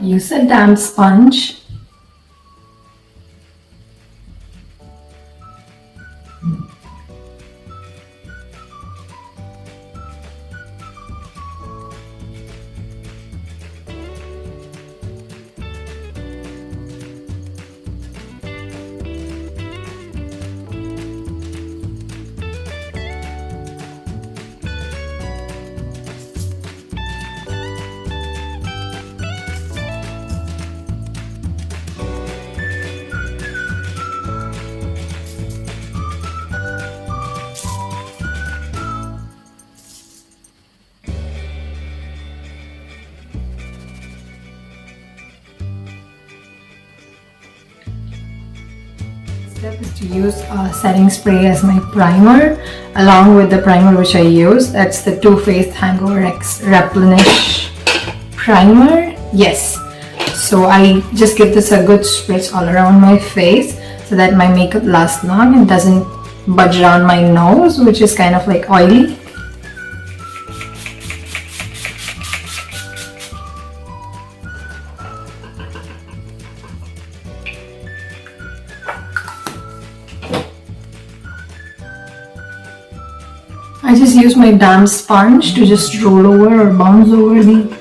Use a damp sponge. Step is to use a setting spray as my primer along with the primer which I use. That's the Faced HangoverX Replenish primer. Yes, so I just give this a good spritz all around my face so that my makeup lasts long and doesn't budge around my nose, which is kind of like oily. I just use my damp sponge to just roll over or bounce over the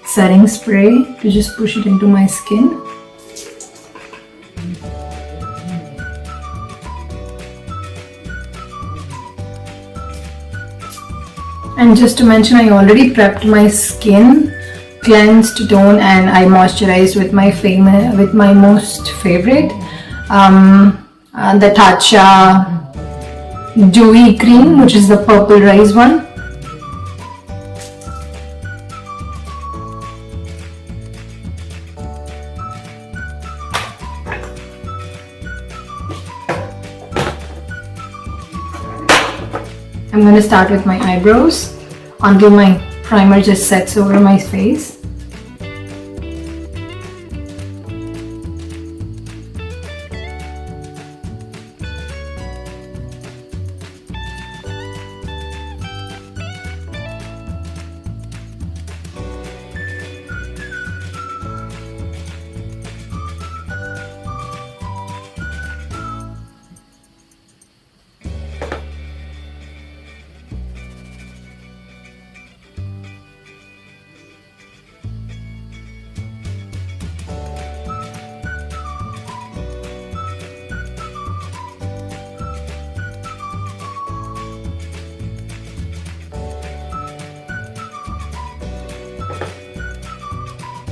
setting spray to just push it into my skin. And just to mention, I already prepped my skin, cleansed, toned, and I moisturized with my most favorite, the Tatcha Dewy cream, which is the purple rice one. I'm going to start with my eyebrows until my primer just sets over my face.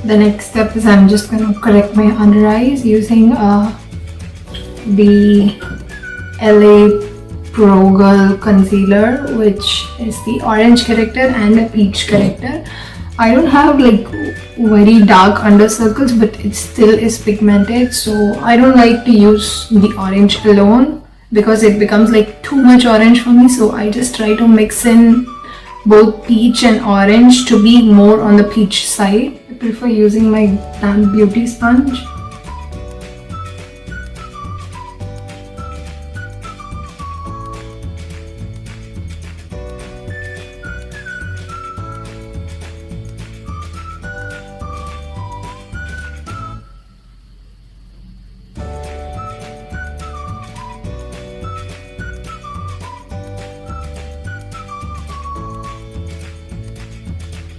The next step is I'm just going to correct my under eyes using the LA Pro Girl concealer, which is the orange corrector and a peach corrector. I don't have like very dark under circles, but it still is pigmented, so I don't like to use the orange alone because it becomes like too much orange for me. So I just try to mix in both peach and orange to be more on the peach side. I prefer using my damp beauty sponge.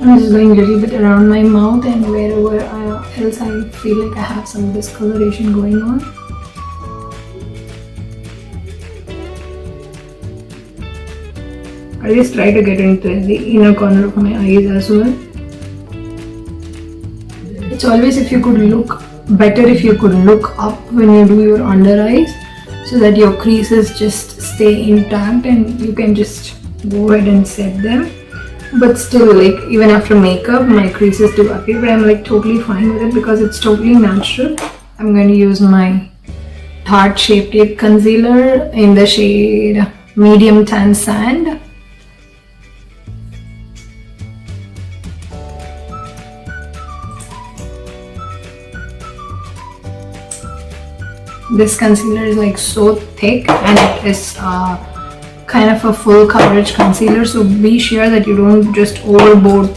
I'm just going a little bit around my mouth and wherever else I feel like I have some discoloration going on. I just try to get into the inner corner of my eyes as well. It's always if you could look better if you could look up when you do your under eyes so that your creases just stay intact and you can just go ahead and set them. But still, like even after makeup, my creases do appear, but I'm like totally fine with it because it's totally natural. I'm going to use my Tarte Shape Tape Concealer in the shade Medium Tan Sand. This concealer is like so thick and it is kind of a full coverage concealer, so be sure that you don't just overboard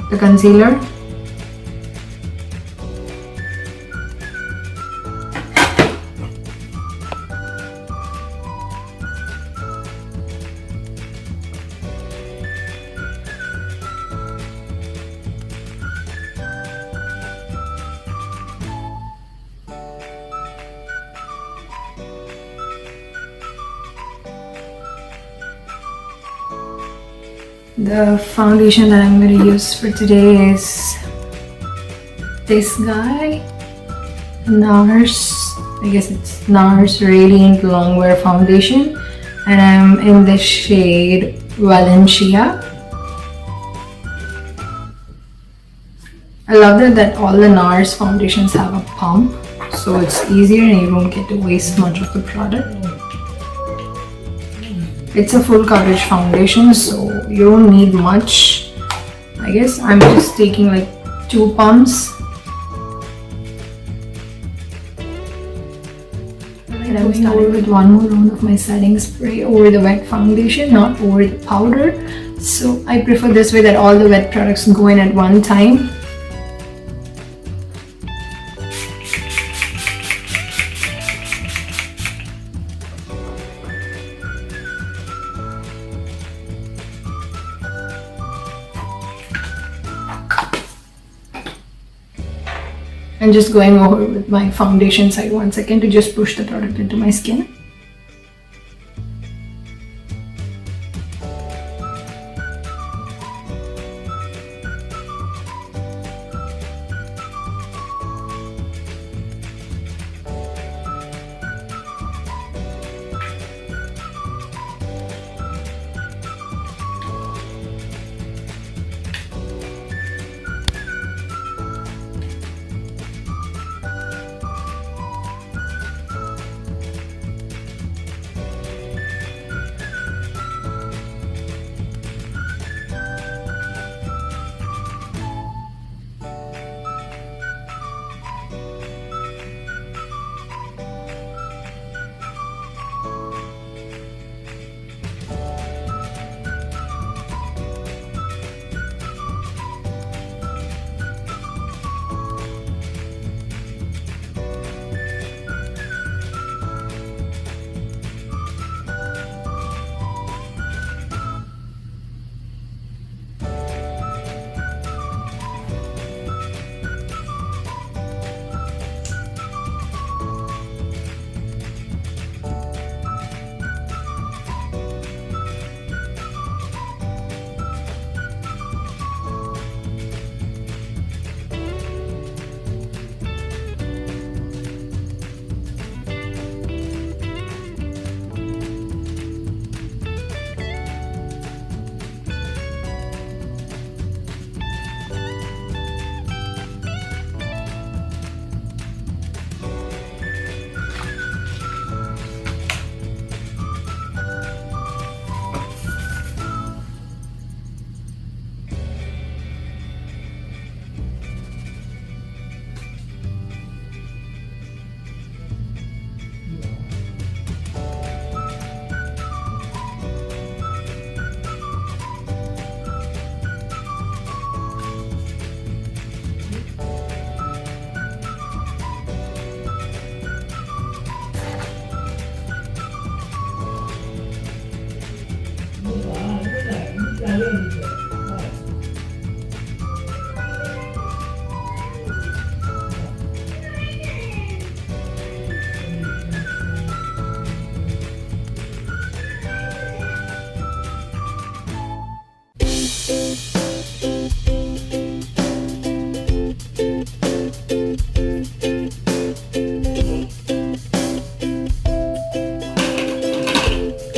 the concealer. The foundation that I'm going to use for today is this guy, NARS. I guess it's NARS Radiant Longwear Foundation, and I'm in the shade Valencia. I love that all the NARS foundations have a pump, so it's easier and you don't get to waste much of the product. It's a full coverage foundation, so you don't need much. I guess I'm just taking like 2 pumps. And I'm starting with one more round of my setting spray over the wet foundation, not over the powder. So I prefer this way, that all the wet products go in at one time. And just going over with my foundation side once again to just push the product into my skin.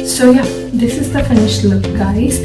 So yeah, this is the finished look, guys.